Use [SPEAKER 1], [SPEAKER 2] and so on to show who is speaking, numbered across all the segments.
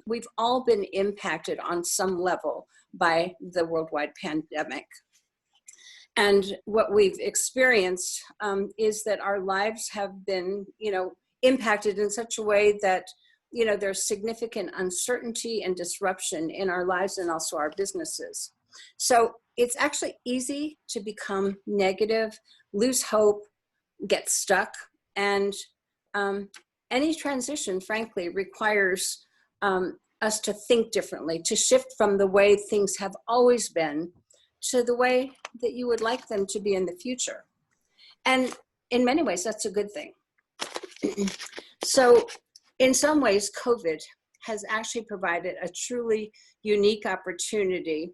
[SPEAKER 1] we've all been impacted on some level by the worldwide pandemic. And what we've experienced is that our lives have been, impacted in such a way that, there's significant uncertainty and disruption in our lives and also our businesses. So it's actually easy to become negative, lose hope, get stuck. And any transition, frankly, requires us to think differently, to shift from the way things have always been to the way that you would like them to be in the future. And in many ways, that's a good thing. So in some ways, COVID has actually provided a truly unique opportunity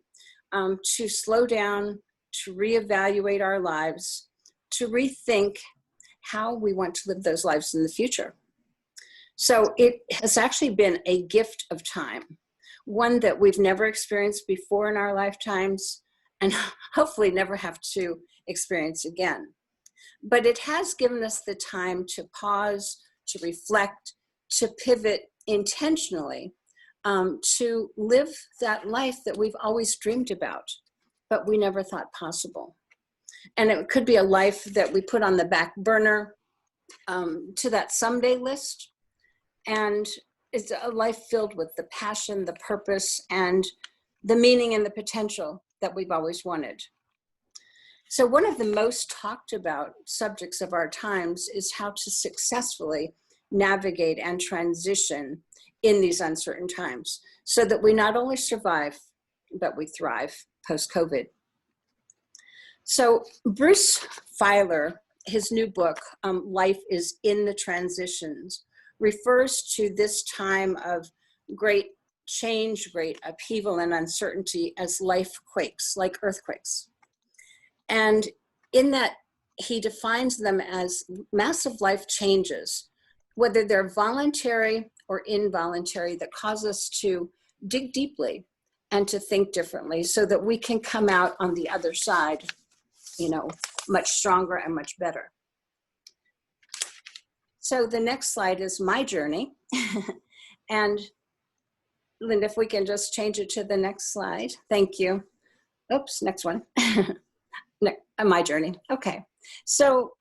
[SPEAKER 1] to slow down, to reevaluate our lives, to rethink how we want to live those lives in the future. So it has actually been a gift of time, one that we've never experienced before in our lifetimes, and hopefully never have to experience again. But it has given us the time to pause, to reflect, to pivot intentionally, to live that life that we've always dreamed about, but we never thought possible. And it could be a life that we put on the back burner to that someday list. And it's a life filled with the passion, the purpose, and the meaning and the potential that we've always wanted. So one of the most talked about subjects of our times is how to successfully navigate and transition in these uncertain times so that we not only survive, but we thrive post-COVID. So Bruce Feiler, his new book, Life is in the Transitions, refers to this time of great change, great upheaval and uncertainty as life quakes, like earthquakes. And in that, he defines them as massive life changes, whether they're voluntary or involuntary, that cause us to dig deeply and to think differently so that we can come out on the other side, much stronger and much better. So the next slide is my journey. And Linda, if we can just change it to the next slide. Thank you. Oops, next one. My journey. Okay. So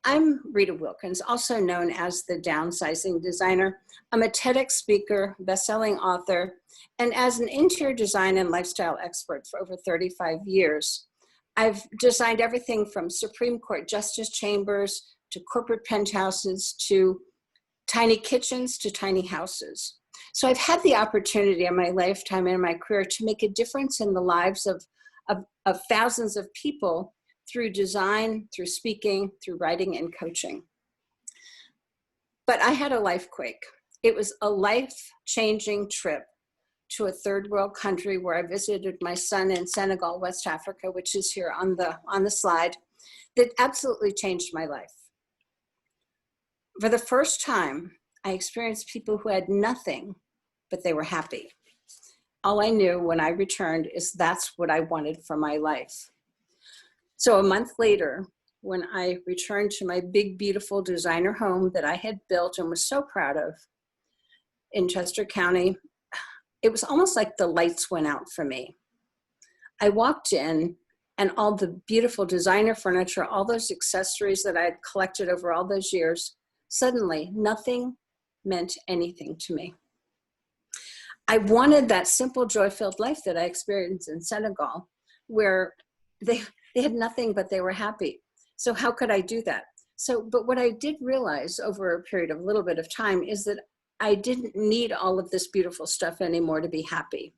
[SPEAKER 1] I'm Rita Wilkins, also known as the Downsizing Designer. I'm a TEDx speaker, best-selling author, and as an interior design and lifestyle expert for over 35 years, I've designed everything from Supreme Court justice chambers to corporate penthouses to tiny kitchens to tiny houses. So I've had the opportunity in my lifetime and in my career to make a difference in the lives of thousands of people through design, through speaking, through writing and coaching. But I had a life quake. It was a life-changing trip to a third world country where I visited my son in Senegal, West Africa, which is here on the slide, that absolutely changed my life. For the first time, I experienced people who had nothing, but they were happy. All I knew when I returned is that's what I wanted for my life. So a month later, when I returned to my big, beautiful designer home that I had built and was so proud of in Chester County, it was almost like the lights went out for me. I walked in and all the beautiful designer furniture, all those accessories that I had collected over all those years, suddenly nothing meant anything to me. I wanted that simple, joy-filled life that I experienced in Senegal, where they had nothing, but they were happy. So how could I do that? But what I did realize over a period of a little bit of time is that I didn't need all of this beautiful stuff anymore to be happy.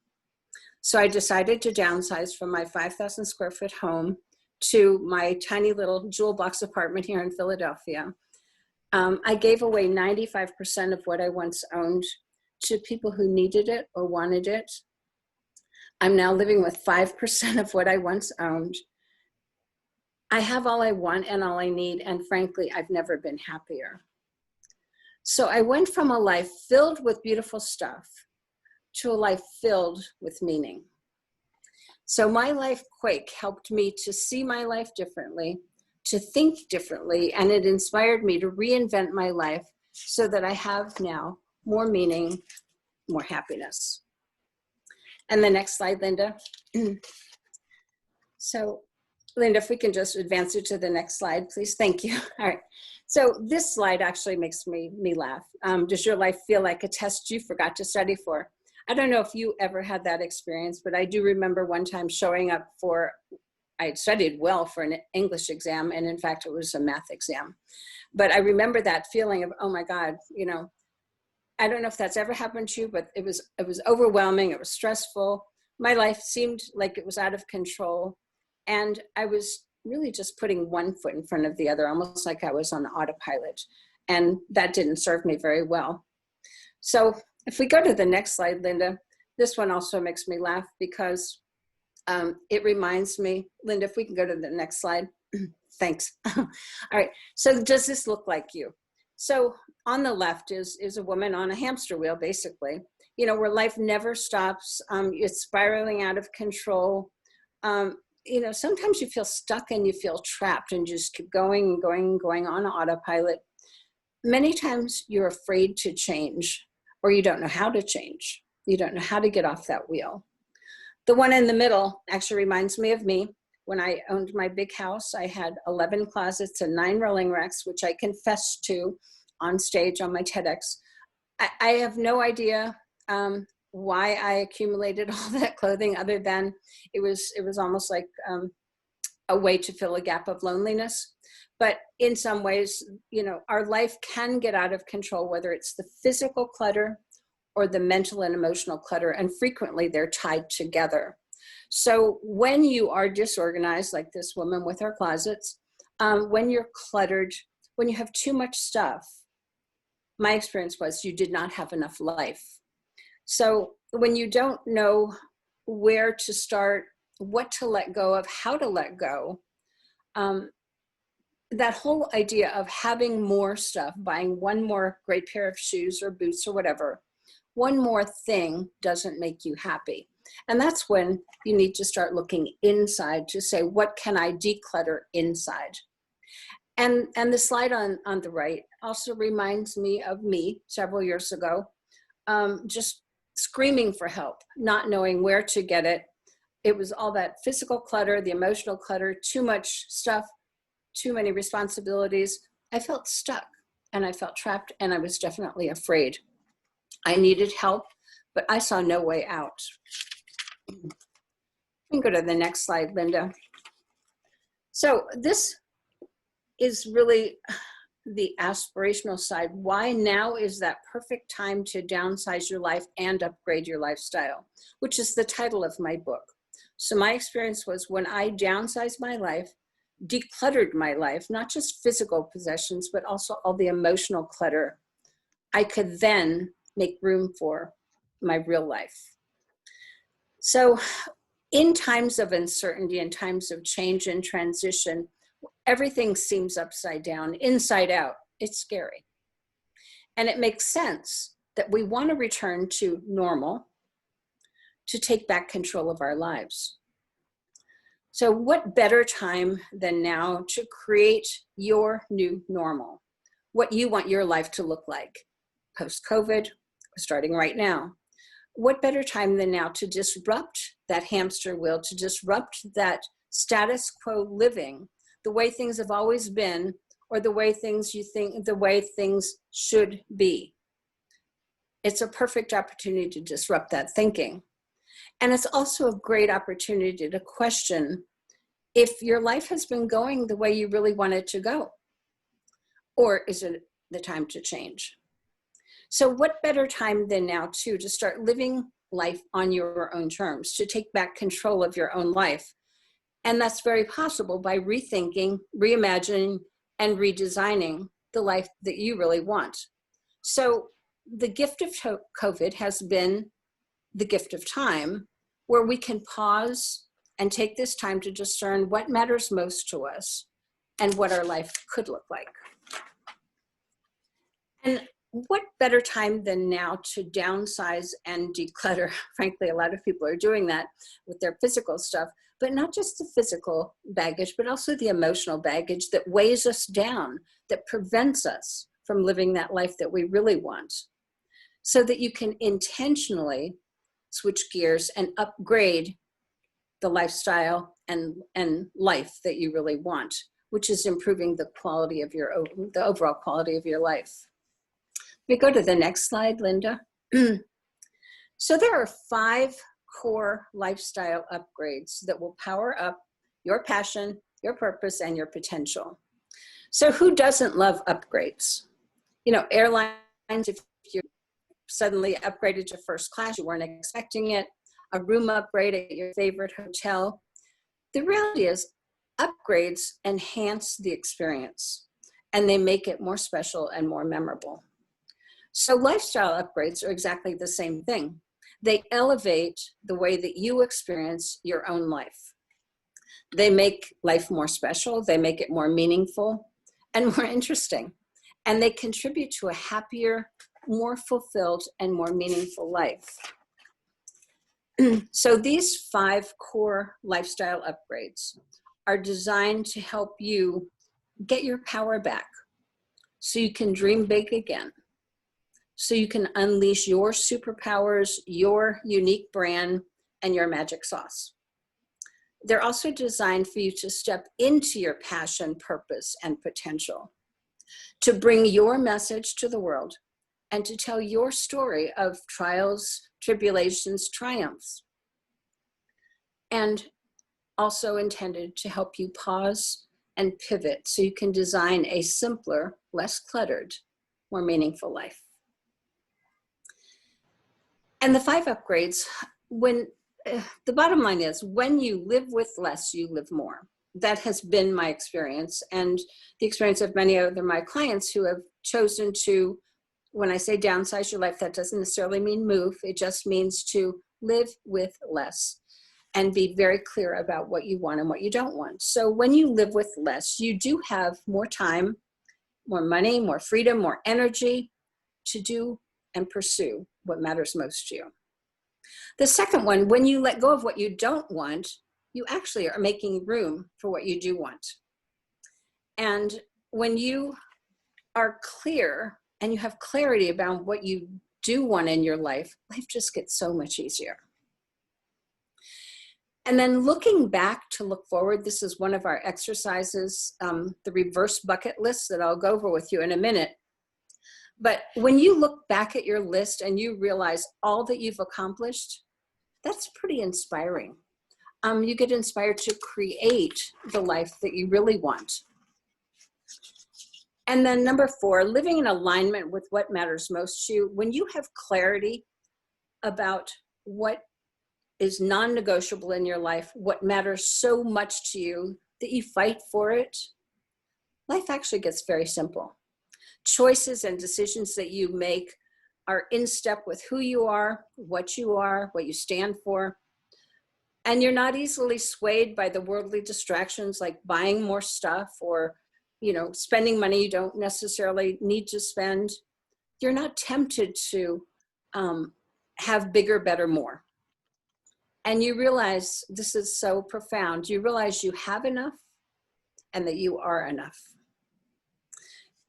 [SPEAKER 1] So I decided to downsize from my 5,000 square foot home to my tiny little jewel box apartment here in Philadelphia. I gave away 95% of what I once owned to people who needed it or wanted it. I'm now living with 5% of what I once owned. I have all I want and all I need, and frankly, I've never been happier. So I went from a life filled with beautiful stuff to a life filled with meaning. So my life quake helped me to see my life differently, to think differently, and it inspired me to reinvent my life so that I have now more meaning, more happiness. And the next slide, Linda. So Linda, if we can just advance it to the next slide, please. Thank you. All right. So this slide actually makes me laugh. Does your life feel like a test you forgot to study for? I don't know if you ever had that experience, but I do remember one time showing up for, I studied well for an English exam, and in fact, it was a math exam. But I remember that feeling of, oh my God, you know, I don't know if that's ever happened to you, but it was overwhelming. It was stressful. My life seemed like it was out of control. And I was really just putting one foot in front of the other, almost like I was on autopilot. And that didn't serve me very well. So if we go to the next slide, Linda, this one also makes me laugh because it reminds me, Linda, if we can go to the next slide. Thanks. All right. So does this look like you? So on the left is a woman on a hamster wheel, basically, you know, where life never stops. It's spiraling out of control. You know, sometimes you feel stuck and you feel trapped and just keep going and going and going on autopilot. Many times you're afraid to change, or you don't know how to change. You don't know how to get off that wheel. The one in the middle actually reminds me of me. When I owned my big house, I had 11 closets and 9 rolling racks, which I confessed to on stage on my TEDx. I have no idea why I accumulated all that clothing, other than it was almost like a way to fill a gap of loneliness. But in some ways, you know, our life can get out of control, whether it's the physical clutter or the mental and emotional clutter, and frequently they're tied together. So when you are disorganized, like this woman with her closets, when you're cluttered, when you have too much stuff, my experience was you did not have enough life. So when you don't know where to start, what to let go of, how to let go, that whole idea of having more stuff, buying one more great pair of shoes or boots or whatever, one more thing doesn't make you happy. And that's when you need to start looking inside to say, what can I declutter inside? And the slide on the right also reminds me of me several years ago, just screaming for help, not knowing where to get it. It was all that physical clutter, the emotional clutter, too much stuff, too many responsibilities. I felt stuck and I felt trapped, and I was definitely afraid. I needed help, but I saw no way out. You can go to the next slide, Linda. So this is really the aspirational side. Why now is that perfect time to downsize your life and upgrade your lifestyle, which is the title of my book. So my experience was when I downsized my life, decluttered my life, not just physical possessions, but also all the emotional clutter, I could then make room for my real life. So in times of uncertainty, in times of change and transition, everything seems upside down, inside out. It's scary. And it makes sense that we want to return to normal, to take back control of our lives. So what better time than now to create your new normal, what you want your life to look like post-COVID, starting right now. What better time than now to disrupt that hamster wheel, to disrupt that status quo living, the way things have always been, or the way things you think, the way things should be. It's a perfect opportunity to disrupt that thinking. And it's also a great opportunity to question if your life has been going the way you really want it to go, or is it the time to change? So what better time than now too, to start living life on your own terms, to take back control of your own life. And that's very possible by rethinking, reimagining, and redesigning the life that you really want. So the gift of COVID has been the gift of time, where we can pause and take this time to discern what matters most to us and what our life could look like. And what better time than now to downsize and declutter? Frankly, a lot of people are doing that with their physical stuff, but not just the physical baggage, but also the emotional baggage that weighs us down, that prevents us from living that life that we really want. so that you can intentionally switch gears and upgrade the lifestyle and life that you really want, which is improving the quality of the overall quality of your life. We go to the next slide, Linda. So there are 5 core lifestyle upgrades that will power up your passion, your purpose, and your potential. So who doesn't love upgrades? You know, airlines, if you suddenly upgraded to first class, you weren't expecting it, a room upgrade at your favorite hotel. The reality is upgrades enhance the experience and they make it more special and more memorable. So lifestyle upgrades are exactly the same thing. They elevate the way that you experience your own life. They make life more special, they make it more meaningful and more interesting, and they contribute to a happier, more fulfilled, and more meaningful life. So these 5 core lifestyle upgrades are designed to help you get your power back so you can dream big again, so you can unleash your superpowers, your unique brand, and your magic sauce. They're also designed for you to step into your passion, purpose, and potential, to bring your message to the world, and to tell your story of trials, tribulations, triumphs. And also intended to help you pause and pivot so you can design a simpler, less cluttered, more meaningful life. And the 5 upgrades, the bottom line is, when you live with less, you live more. That has been my experience and the experience of many other my clients who have chosen to, when I say downsize your life, that doesn't necessarily mean move. It just means to live with less and be very clear about what you want and what you don't want. So when you live with less, you do have more time, more money, more freedom, more energy to do and pursue what matters most to you. The second one, when you let go of what you don't want, you actually are making room for what you do want. And when you are clear and you have clarity about what you do want in your life, life just gets so much easier. And then looking back to look forward, this is one of our exercises, the reverse bucket list that I'll go over with you in a minute. But when you look back at your list and you realize all that you've accomplished, that's pretty inspiring. You get inspired to create the life that you really want. And then number 4, living in alignment with what matters most to you. When you have clarity about what is non-negotiable in your life, what matters so much to you that you fight for it, life actually gets very simple. Choices and decisions that you make are in step with who you are, what you stand for. And you're not easily swayed by the worldly distractions like buying more stuff or, spending money you don't necessarily need to spend. You're not tempted to have bigger, better, more. And you realize, this is so profound, you realize you have enough and that you are enough.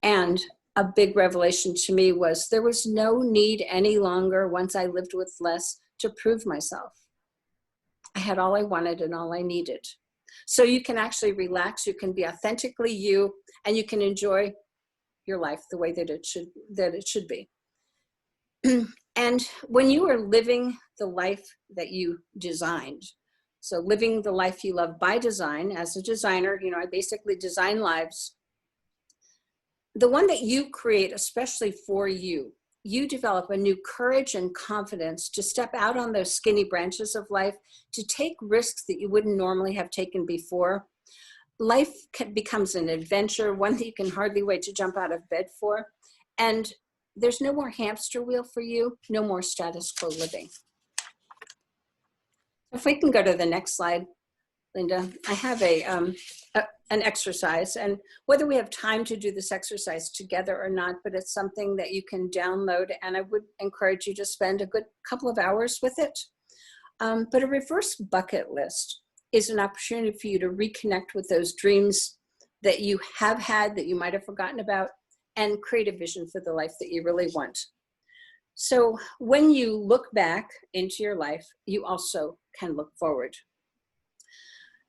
[SPEAKER 1] And a big revelation to me was there was no need any longer, once I lived with less, to prove myself. I had all I wanted and all I needed. So you can actually relax, you can be authentically you, and you can enjoy your life the way that it should be. And when you are living the life that you designed, so living the life you love by design, as a designer, I basically design lives. The one that you create, especially for you, you develop a new courage and confidence to step out on those skinny branches of life, to take risks that you wouldn't normally have taken before. Life becomes an adventure, one that you can hardly wait to jump out of bed for. And there's no more hamster wheel for you, no more status quo living. If we can go to the next slide, Linda, I have an exercise, and whether we have time to do this exercise together or not, but it's something that you can download, and I would encourage you to spend a good couple of hours with it. But a reverse bucket list is an opportunity for you to reconnect with those dreams that you have had that you might have forgotten about, and create a vision for the life that you really want. So when you look back into your life, you also can look forward.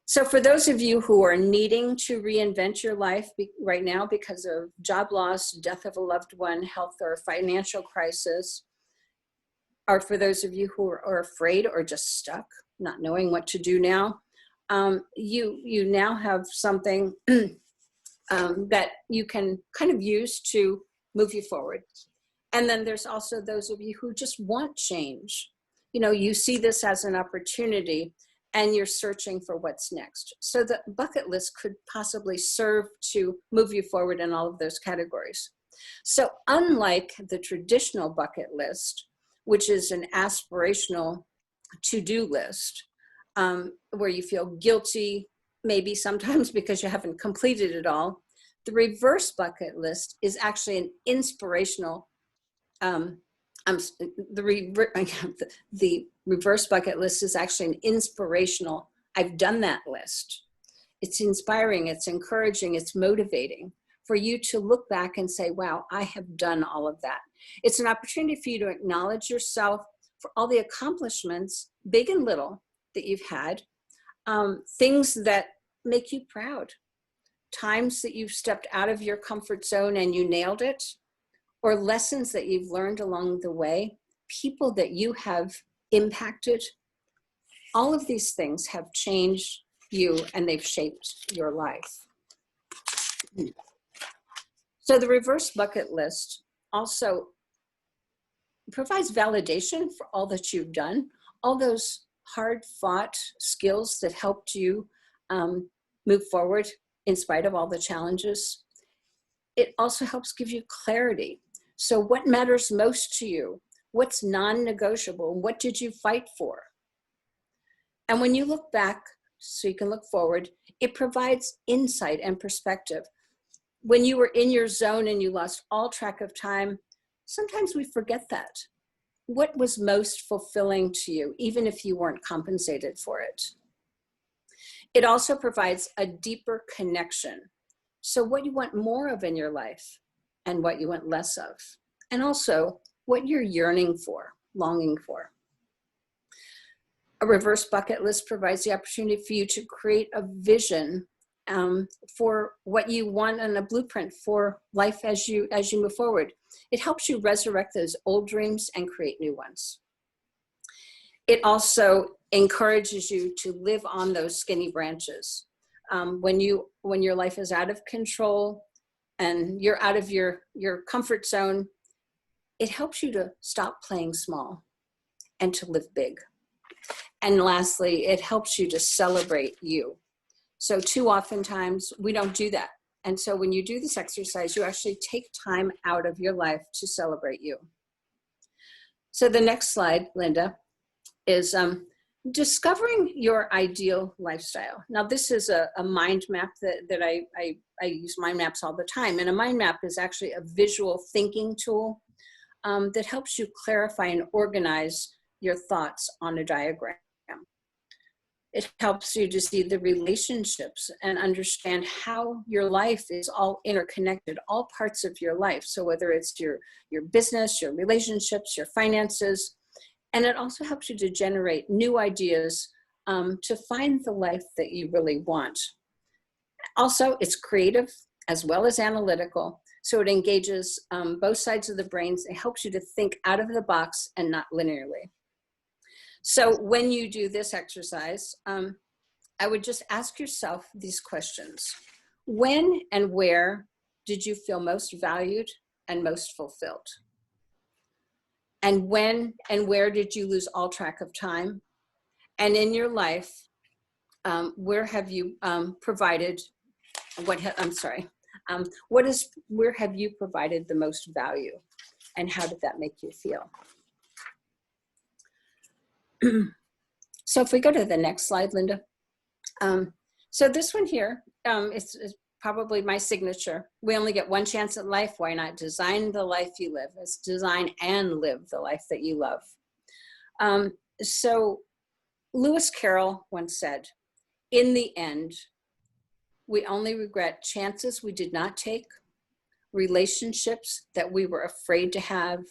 [SPEAKER 1] So for those of you who are needing to reinvent your life right now because of job loss, death of a loved one, health or financial crisis, or for those of you who are afraid or just stuck, not knowing what to do now, you now have something that you can kind of use to move you forward. And then there's also those of you who just want change. You know, you see this as an opportunity and you're searching for what's next. So the bucket list could possibly serve to move you forward in all of those categories. So unlike the traditional bucket list, which is an aspirational to-do list, where you feel guilty, maybe sometimes because you haven't completed it all, the reverse bucket list is actually an inspirational the reverse bucket list is actually an inspirational, I've done that list. It's inspiring, it's encouraging, it's motivating for you to look back and say, wow, I have done all of that. It's an opportunity for you to acknowledge yourself for all the accomplishments, big and little, that you've had, things that make you proud, times that you've stepped out of your comfort zone and you nailed it, or lessons that you've learned along the way, people that you have impacted. All of these things have changed you and they've shaped your life. So the reverse bucket list also provides validation for all that you've done, all those hard fought skills that helped you move forward in spite of all the challenges. It also helps give you clarity. So what matters most to you? What's non-negotiable? What did you fight for? And when you look back, so you can look forward, it provides insight and perspective. When you were in your zone and you lost all track of time, sometimes we forget that. What was most fulfilling to you, even if you weren't compensated for it? It also provides a deeper connection. So what you want more of in your life and what you want less of, and also what you're yearning for, longing for. A reverse bucket list provides the opportunity for you to create a vision for what you want and a blueprint for life as you move forward. It helps you resurrect those old dreams and create new ones. It also encourages you to live on those skinny branches. When your life is out of control and you're out of your comfort zone, it helps you to stop playing small and to live big. And lastly, it helps you to celebrate you. So too oftentimes we don't do that. And so when you do this exercise, you actually take time out of your life to celebrate you. So the next slide, Linda, is discovering your ideal lifestyle. Now this is a mind map that I use mind maps all the time. And a mind map is actually a visual thinking tool that helps you clarify and organize your thoughts on a diagram. It helps you to see the relationships and understand how your life is all interconnected, all parts of your life. So whether it's your business, your relationships, your finances, and it also helps you to generate new ideas to find the life that you really want. Also, it's creative as well as analytical. So it engages both sides of the brains. It helps you to think out of the box and not linearly. So when you do this exercise, I would just ask yourself these questions. When and where did you feel most valued and most fulfilled? And when and where did you lose all track of time? And in your life, where have you provided, where have you provided the most value? And how did that make you feel? So if we go to the next slide, Linda. So this one here is probably my signature. We only get one chance at life. Why not design the life you live? It's design and live the life that you love. So Lewis Carroll once said, in the end, we only regret chances we did not take, relationships that we were afraid to have,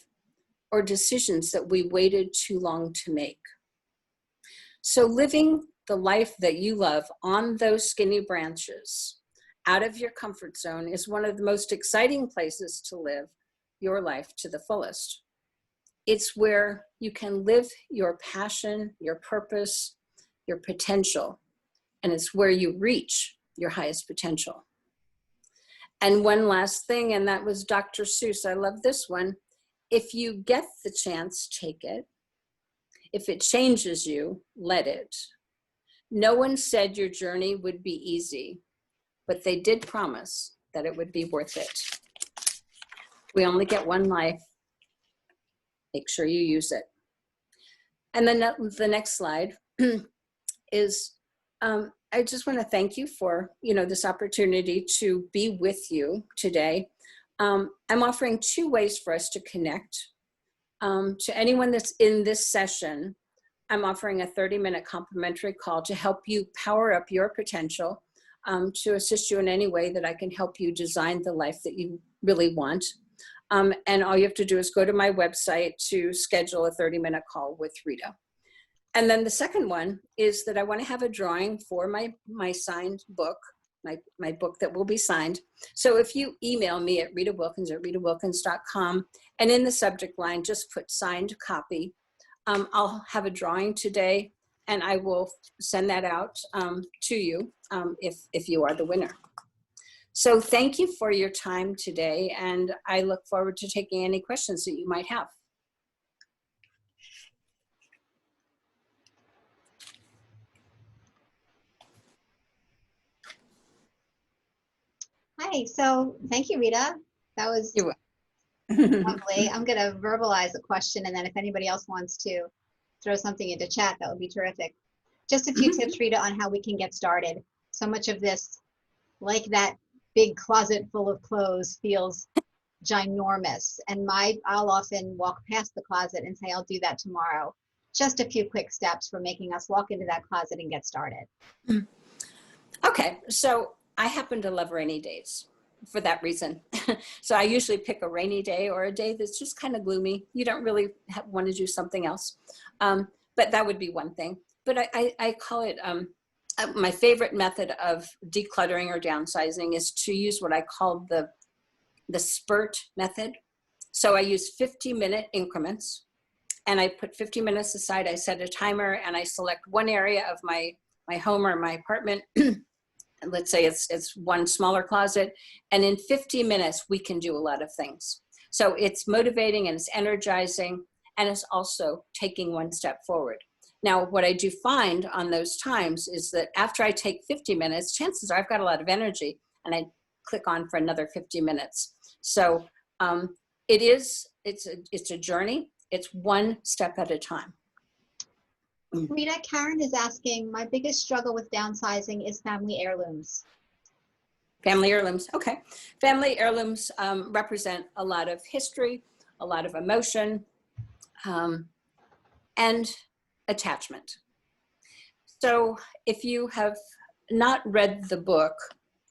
[SPEAKER 1] or decisions that we waited too long to make. So living the life that you love on those skinny branches, out of your comfort zone, is one of the most exciting places to live your life to the fullest. It's where you can live your passion, your purpose, your potential, and it's where you reach your highest potential. And one last thing, and that was Dr. Seuss. I love this one. If you get the chance, take it. If it changes you, let it. No one said your journey would be easy, but they did promise that it would be worth it. We only get one life. Make sure you use it. And then the next slide is, I just want to thank you for, this opportunity to be with you today. I'm offering 2 ways for us to connect. To anyone that's in this session, I'm offering a 30-minute complimentary call to help you power up your potential, to assist you in any way that I can help you design the life that you really want. And all you have to do is go to my website to schedule a 30-minute call with Rita. And then the second one is that I want to have a drawing for my signed book, my book that will be signed. So if you email me at ritawilkins@ritawilkins.com, and in the subject line, just put signed copy, I'll have a drawing today, and I will send that out to you if you are the winner. So thank you for your time today, and I look forward to taking any questions that you might have.
[SPEAKER 2] Hi, so thank you, Rita. That was lovely. I'm going to verbalize a question, and then if anybody else wants to throw something into chat, that would be terrific. Just a few tips, Rita, on how we can get started. So much of this, like that big closet full of clothes, feels ginormous. And I'll often walk past the closet and say, I'll do that tomorrow. Just a few quick steps for making us walk into that closet and get started.
[SPEAKER 1] Okay, so I happen to love rainy days for that reason. So I usually pick a rainy day or a day that's just kind of gloomy. You don't really want to do something else. But that would be one thing. But I call it, my favorite method of decluttering or downsizing is to use what I call the spurt method. So I use 50-minute increments, and I put 50 minutes aside. I set a timer, and I select one area of my home or my apartment. Let's say it's one smaller closet, and in 50 minutes we can do a lot of things. So it's motivating, and it's energizing, and it's also taking one step forward. Now, what I do find on those times is that after I take 50 minutes, chances are I've got a lot of energy, and I click on for another 50 minutes. So it's a journey. It's one step at a time.
[SPEAKER 2] Rita, Karen is asking, my biggest struggle with downsizing is family heirlooms.
[SPEAKER 1] Family heirlooms, okay. Family heirlooms represent a lot of history, a lot of emotion, and attachment. So if you have not read the book,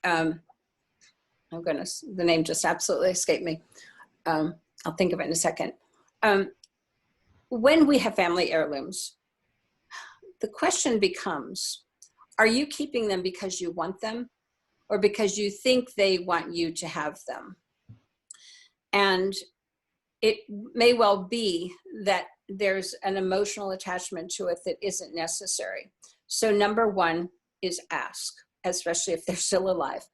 [SPEAKER 1] the name just absolutely escaped me. I'll think of it in a second. When we have family heirlooms, the question becomes, are you keeping them because you want them, or because you think they want you to have them? And it may well be that there's an emotional attachment to it that isn't necessary. So number one is ask, especially if they're still alive.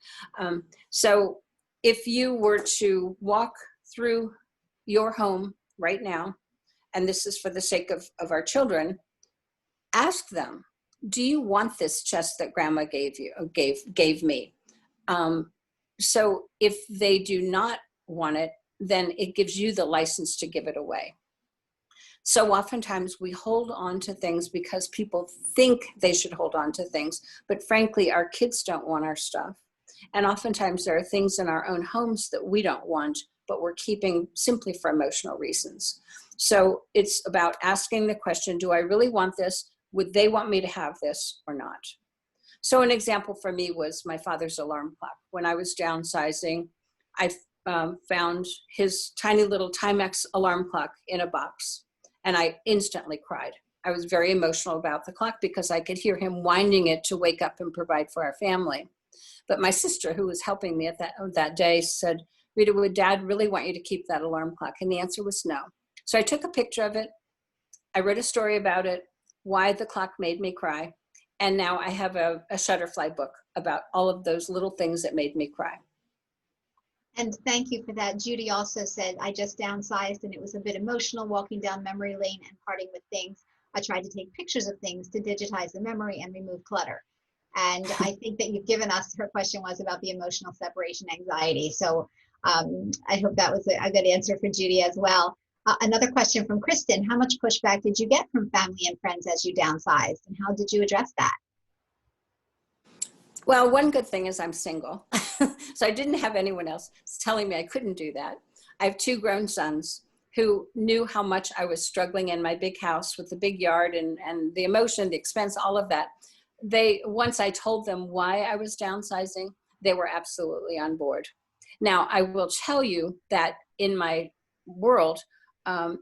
[SPEAKER 1] So if you were to walk through your home right now, and this is for the sake of our children, ask them, do you want this chest that grandma gave me? So if they do not want it, then it gives you the license to give it away. So oftentimes we hold on to things because people think they should hold on to things, but frankly, our kids don't want our stuff. And oftentimes there are things in our own homes that we don't want, but we're keeping simply for emotional reasons. So it's about asking the question, do I really want this? Would they want me to have this or not? So an example for me was my father's alarm clock. When I was downsizing, found his tiny little Timex alarm clock in a box, and I instantly cried. I was very emotional about the clock because I could hear him winding it to wake up and provide for our family. But my sister, who was helping me at that day, said, Rita, would Dad really want you to keep that alarm clock? And the answer was no. So I took a picture of it. I wrote a story about it, why the clock made me cry. And now I have a Shutterfly book about all of those little things that made me cry.
[SPEAKER 2] And thank you for that. Judy also said, I just downsized and it was a bit emotional walking down memory lane and parting with things. I tried to take pictures of things to digitize the memory and remove clutter. And I think that you've given us, her question was about the emotional separation anxiety. So I hope that was a good answer for Judy as well. Another question from Kristen, how much pushback did you get from family and friends as you downsized, and how did you address that?
[SPEAKER 1] Well, one good thing is I'm single. So I didn't have anyone else telling me I couldn't do that. I have 2 grown sons who knew how much I was struggling in my big house with the big yard and the emotion, the expense, all of that. Once I told them why I was downsizing, they were absolutely on board. Now, I will tell you that in my world,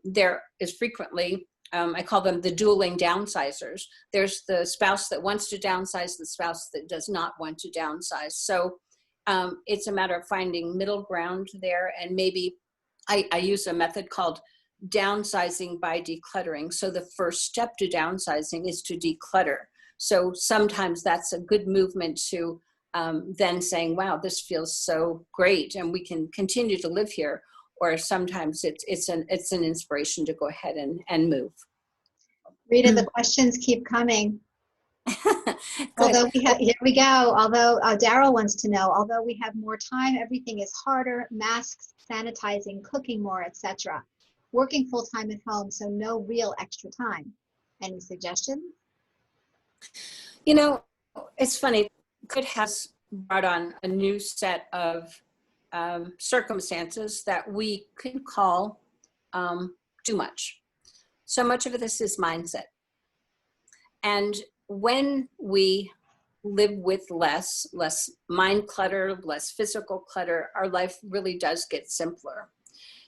[SPEAKER 1] there is frequently, I call them the dueling downsizers. There's the spouse that wants to downsize, the spouse that does not want to downsize. So it's a matter of finding middle ground there. And maybe I use a method called downsizing by decluttering. So the first step to downsizing is to declutter. So sometimes that's a good movement to then saying, wow, this feels so great and we can continue to live here. Or sometimes it's an inspiration to go ahead and move.
[SPEAKER 2] Rita, the questions keep coming. Although here we go. Although Daryl wants to know, although we have more time, everything is harder, masks, sanitizing, cooking more, etc. Working full-time at home, so no real extra time. Any suggestions?
[SPEAKER 1] You know, it's funny. COVID has brought on a new set of circumstances that we can call too much. So much of this is mindset. And when we live with less mind clutter, less physical clutter, our life really does get simpler.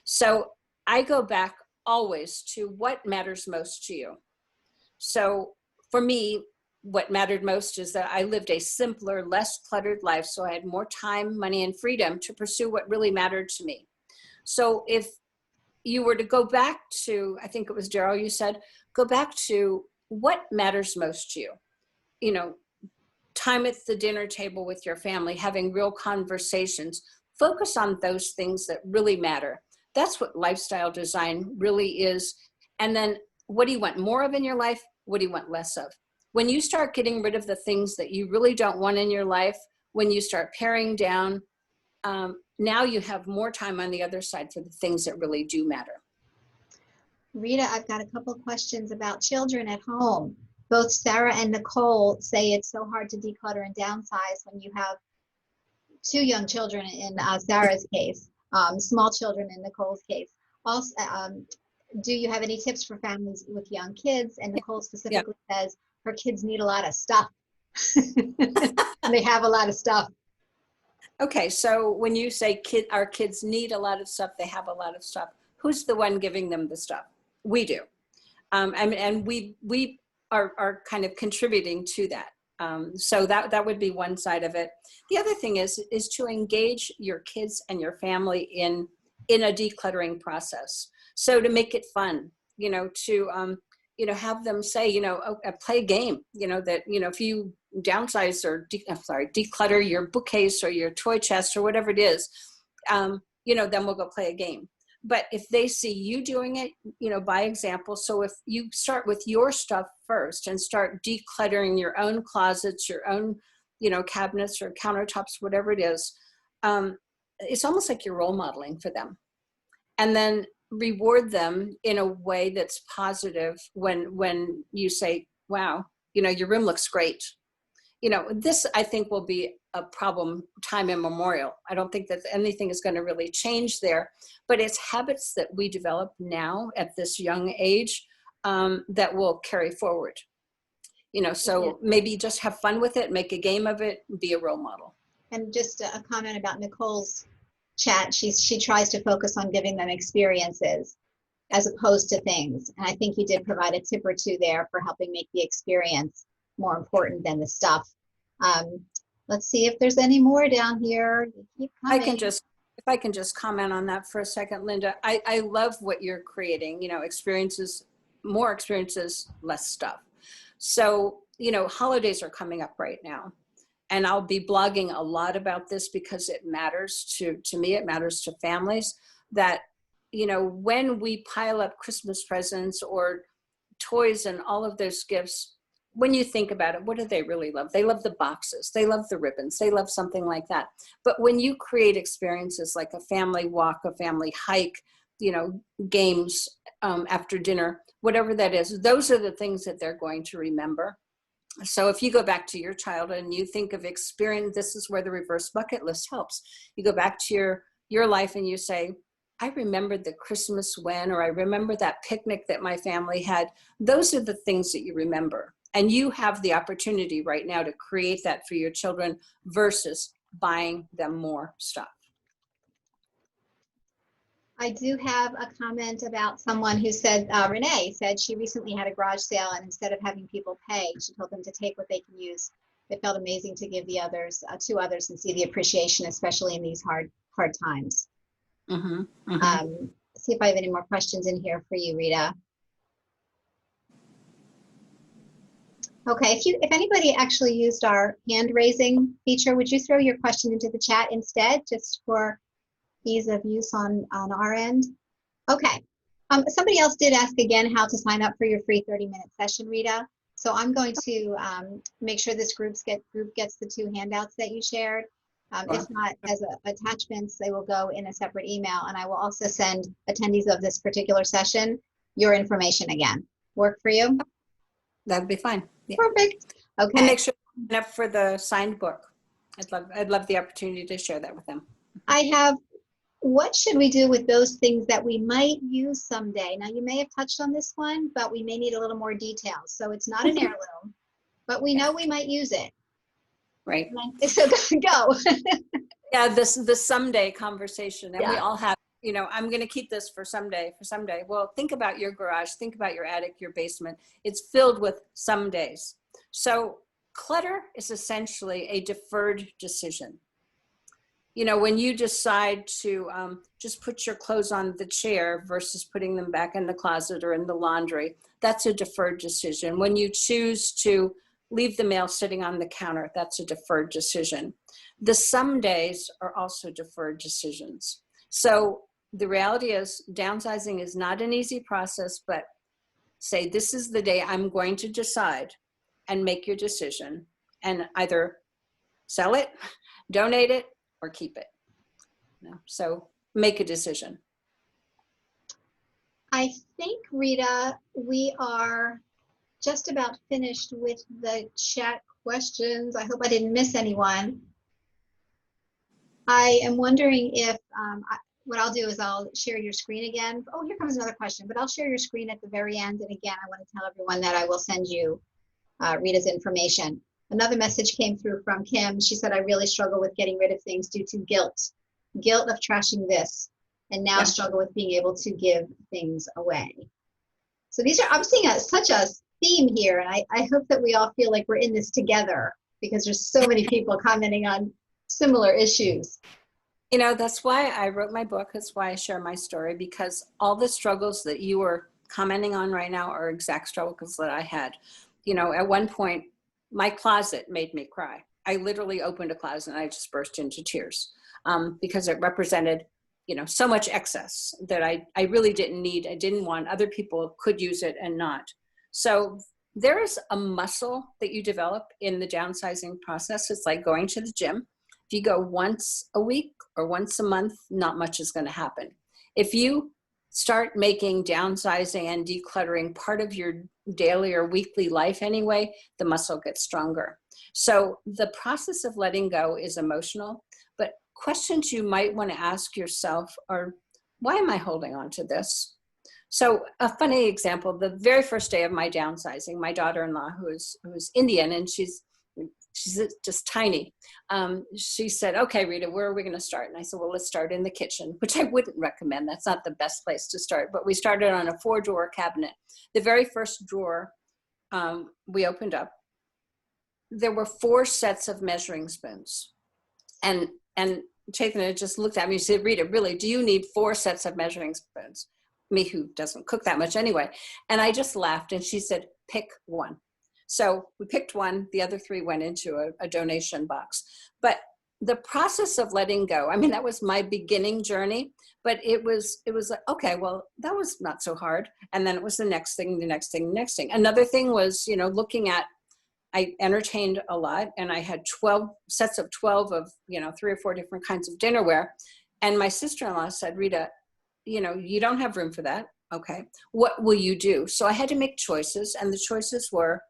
[SPEAKER 1] So I go back always to what matters most to you. So for me, what mattered most is that I lived a simpler, less cluttered life. So I had more time, money, and freedom to pursue what really mattered to me. So if you were to go back to, I think it was Daryl, you said, go back to what matters most to you. You know, time at the dinner table with your family, having real conversations, focus on those things that really matter. That's what lifestyle design really is. And then what do you want more of in your life? What do you want less of? When you start getting rid of the things that you really don't want in your life, when you start paring down, now you have more time on the other side for the things that really do matter.
[SPEAKER 2] Rita, I've got a couple of questions about children at home. Both Sarah and Nicole say it's so hard to declutter and downsize when you have 2 young children in Sarah's case, small children in Nicole's case. Also, do you have any tips for families with young kids? And Nicole specifically says her kids need a lot of stuff. They have a lot of stuff.
[SPEAKER 1] Okay, so when you say our kids need a lot of stuff, they have a lot of stuff, who's the one giving them the stuff? We do. And we are kind of contributing to that. So that would be one side of it. The other thing is to engage your kids and your family in a decluttering process. So to make it fun, to have them say, play a game, that, if you downsize or declutter your bookcase or your toy chest or whatever it is, then we'll go play a game. But if they see you doing it, by example, so if you start with your stuff first and start decluttering your own closets, your own, cabinets or countertops, whatever it is, it's almost like you're role modeling for them. And then reward them in a way that's positive when you say, wow, your room looks great. This I think will be a problem time immemorial. I don't think that anything is going to really change there, but it's habits that we develop now at this young age that will carry forward. So maybe just have fun with it, make a game of it, be a role model.
[SPEAKER 2] And just a comment about Nicole's chat, she tries to focus on giving them experiences as opposed to things. And I think you did provide a tip or two there for helping make the experience more important than the stuff. Let's see if there's any more down here. You keep coming.
[SPEAKER 1] If I can just comment on that for a second, Linda, I love what you're creating, experiences, more experiences, less stuff. So, holidays are coming up right now. And I'll be blogging a lot about this because it matters to me, it matters to families that, when we pile up Christmas presents or toys and all of those gifts, when you think about it, what do they really love? They love the boxes, they love the ribbons, they love something like that. But when you create experiences like a family walk, a family hike, games after dinner, whatever that is, those are the things that they're going to remember. So if you go back to your childhood and you think of experience, this is where the reverse bucket list helps. You go back to your life and you say, I remember the Christmas when, or I remember that picnic that my family had. Those are the things that you remember. And you have the opportunity right now to create that for your children versus buying them more stuff.
[SPEAKER 2] I do have a comment about someone who said, Renee said she recently had a garage sale, and instead of having people pay, she told them to take what they can use. It felt amazing to give the others to others and see the appreciation, especially in these hard times.
[SPEAKER 1] Mm-hmm, mm-hmm.
[SPEAKER 2] See if I have any more questions in here for you, Rita. Okay, if anybody actually used our hand raising feature, would you throw your question into the chat instead, just for ease of use on our end? Okay. Somebody else did ask again how to sign up for your free 30-minute session, Rita. So I'm going to make sure this group gets the 2 handouts that you shared. If not as attachments, they will go in a separate email, and I will also send attendees of this particular session your information again. Work for you?
[SPEAKER 1] That'd be fine. Yeah.
[SPEAKER 2] Perfect. Okay.
[SPEAKER 1] And make sure you sign up for the signed book. I'd love the opportunity to share that with them.
[SPEAKER 2] I have, what should we do with those things that we might use someday? Now, you may have touched on this one, but we may need a little more details. So it's not an heirloom, but we know we might use it.
[SPEAKER 1] Right.
[SPEAKER 2] So go.
[SPEAKER 1] Yeah, the someday conversation. And
[SPEAKER 2] Yeah.
[SPEAKER 1] we all have, I'm going to keep this for someday. Well, think about your garage, think about your attic, your basement. It's filled with some days. So clutter is essentially a deferred decision. When you decide to just put your clothes on the chair versus putting them back in the closet or in the laundry, that's a deferred decision. When you choose to leave the mail sitting on the counter, that's a deferred decision. The some days are also deferred decisions. So the reality is downsizing is not an easy process, but say, this is the day I'm going to decide, and make your decision and either sell it, donate it, or keep it. So make a decision.
[SPEAKER 2] I think, Rita, we are just about finished with the chat questions. I hope I didn't miss anyone. I am wondering if, what I'll do is I'll share your screen again. Oh, here comes another question, but I'll share your screen at the very end. And again, I want to tell everyone that I will send you Rita's information. Another message came through from Kim. She said, I really struggle with getting rid of things due to guilt of trashing this, and now struggle with being able to give things away. So these are, I'm seeing such a theme here, and I hope that we all feel like we're in this together, because there's so many people commenting on similar issues.
[SPEAKER 1] That's why I wrote my book. That's why I share my story, because all the struggles that you are commenting on right now are exact struggles that I had. At one point, my closet made me cry. I literally opened a closet and I just burst into tears because it represented, so much excess that I really didn't need. I didn't want. Other people could use it and not. So there is a muscle that you develop in the downsizing process. It's like going to the gym. If you go once a week or once a month, not much is going to happen. If you start making downsizing and decluttering part of your daily or weekly life anyway, the muscle gets stronger. So the process of letting go is emotional, but questions you might want to ask yourself are, why am I holding on to this? So a funny example, the very first day of my downsizing, my daughter-in-law, who is Indian, and she's she's just tiny. She said, okay, Rita, where are we going to start? And I said, well, let's start in the kitchen, which I wouldn't recommend. That's not the best place to start, but we started on a 4-drawer cabinet. The very first drawer we opened up, there were 4 sets of measuring spoons. And Chaitanya just looked at me and said, Rita, really, do you need 4 sets of measuring spoons? Me, who doesn't cook that much anyway. And I just laughed, and she said, pick one. So we picked one, the other 3 went into a donation box. But the process of letting go, I mean, that was my beginning journey, but it was like, okay, well, that was not so hard. And then it was the next thing, the next thing, the next thing. Another thing was, looking at, I entertained a lot, and I had 12 sets of 12 of, 3 or 4 different kinds of dinnerware. And my sister-in-law said, Rita, you don't have room for that. Okay. What will you do? So I had to make choices, and the choices were,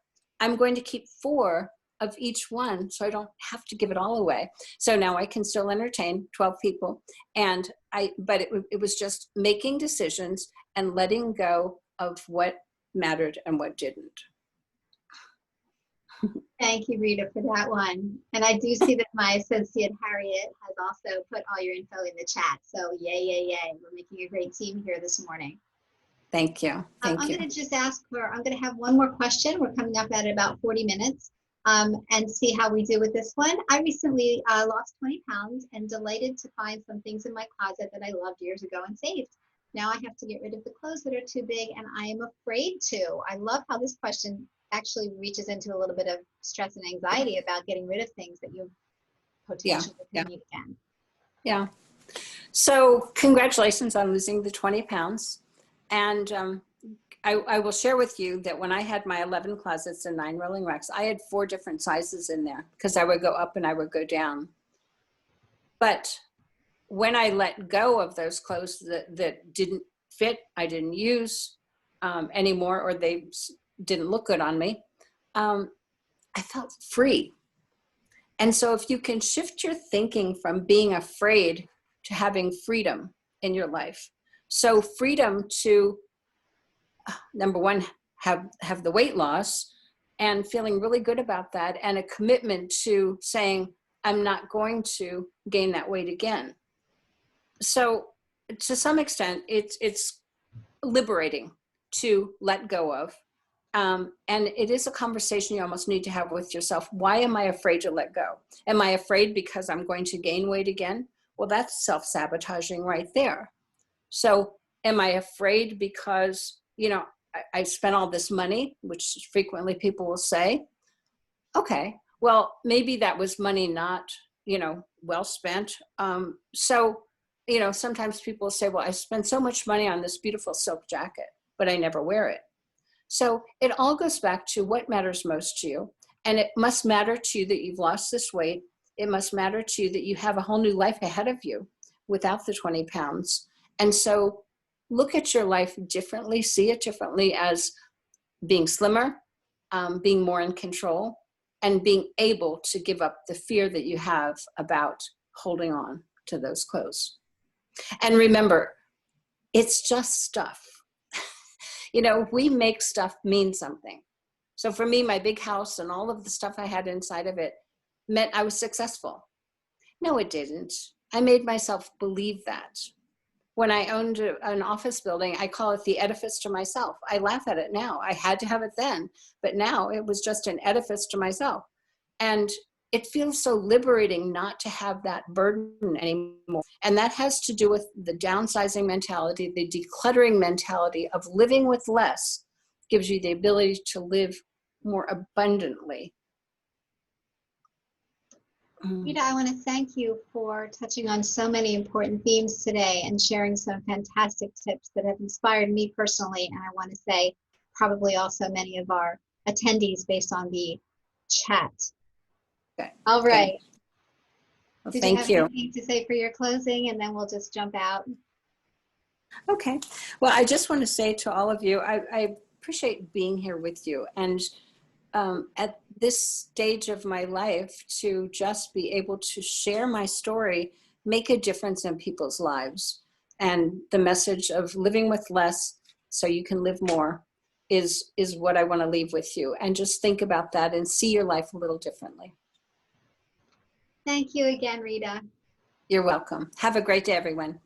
[SPEAKER 1] I'm going to keep 4 of each one, so I don't have to give it all away. So now I can still entertain 12 people. But it was just making decisions and letting go of what mattered and what didn't.
[SPEAKER 2] Thank you, Rita, for that one. And I do see that my associate Harriet has also put all your info in the chat. So yay, yay, yay. We're making a great team here this morning.
[SPEAKER 1] Thank you.
[SPEAKER 2] I'm going to just I'm going to have one more question. We're coming up at about 40 minutes and see how we do with this one. I recently lost 20 pounds and delighted to find some things in my closet that I loved years ago and saved. Now I have to get rid of the clothes that are too big, and I am afraid to. I love how this question actually reaches into a little bit of stress and anxiety about getting rid of things that you potentially need again.
[SPEAKER 1] Yeah. So congratulations on losing the 20 pounds. And I will share with you that when I had my 11 closets and 9 rolling racks, I had 4 different sizes in there because I would go up and I would go down. But when I let go of those clothes that didn't fit, I didn't use anymore, or they didn't look good on me, I felt free. And so if you can shift your thinking from being afraid to having freedom in your life. So freedom to, number one, have the weight loss and feeling really good about that, and a commitment to saying, I'm not going to gain that weight again. So to some extent, it's liberating to let go of. And it is a conversation you almost need to have with yourself. Why am I afraid to let go? Am I afraid because I'm going to gain weight again? Well, that's self-sabotaging right there. So am I afraid because, I spent all this money, which frequently people will say, okay, well, maybe that was money not, well spent. Sometimes people say, well, I spent so much money on this beautiful silk jacket, but I never wear it. So it all goes back to what matters most to you. And it must matter to you that you've lost this weight. It must matter to you that you have a whole new life ahead of you without the 20 pounds. And so look at your life differently, see it differently as being slimmer, being more in control, and being able to give up the fear that you have about holding on to those clothes. And remember, it's just stuff. We make stuff mean something. So for me, my big house and all of the stuff I had inside of it meant I was successful. No, it didn't. I made myself believe that. When I owned an office building, I call it the edifice to myself. I laugh at it now. I had to have it then, but now it was just an edifice to myself. And it feels so liberating not to have that burden anymore. And that has to do with the downsizing mentality, the decluttering mentality of living with less gives you the ability to live more abundantly.
[SPEAKER 2] Rita, I want to thank you for touching on so many important themes today and sharing some fantastic tips that have inspired me personally. And I want to say probably also many of our attendees based on the chat.
[SPEAKER 1] Okay.
[SPEAKER 2] All right.
[SPEAKER 1] Well,
[SPEAKER 2] Did
[SPEAKER 1] thank
[SPEAKER 2] you
[SPEAKER 1] you.
[SPEAKER 2] have anything to say for your closing, and then we'll just jump out?
[SPEAKER 1] Okay. Well, I just want to say to all of you, I appreciate being here with you. And at this stage of my life, to just be able to share my story, make a difference in people's lives. And the message of living with less so you can live more is what I want to leave with you. And just think about that and see your life a little differently.
[SPEAKER 2] Thank you again, Rita.
[SPEAKER 1] You're welcome. Have a great day, everyone.